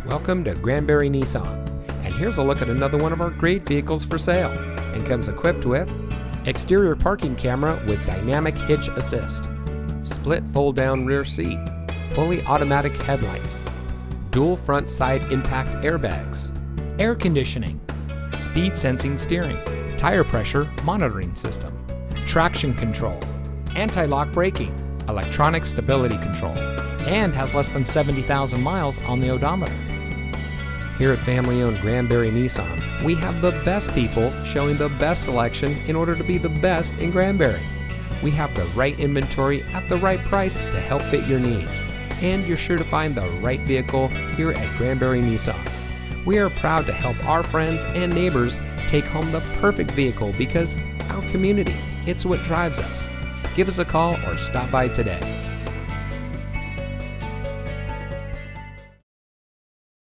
Welcome to Granbury Nissan, and here's a look at another one of our great vehicles for sale, and comes equipped with exterior parking camera with dynamic hitch assist, split fold-down rear seat, fully automatic headlights, dual front side impact airbags, air conditioning, speed sensing steering, tire pressure monitoring system, traction control, anti-lock braking, electronic stability control, and has less than 70,000 miles on the odometer. Here at family-owned Granbury Nissan, we have the best people showing the best selection in order to be the best in Granbury. We have the right inventory at the right price to help fit your needs, and you're sure to find the right vehicle here at Granbury Nissan. We are proud to help our friends and neighbors take home the perfect vehicle because our community, it's what drives us. Give us a call or stop by today.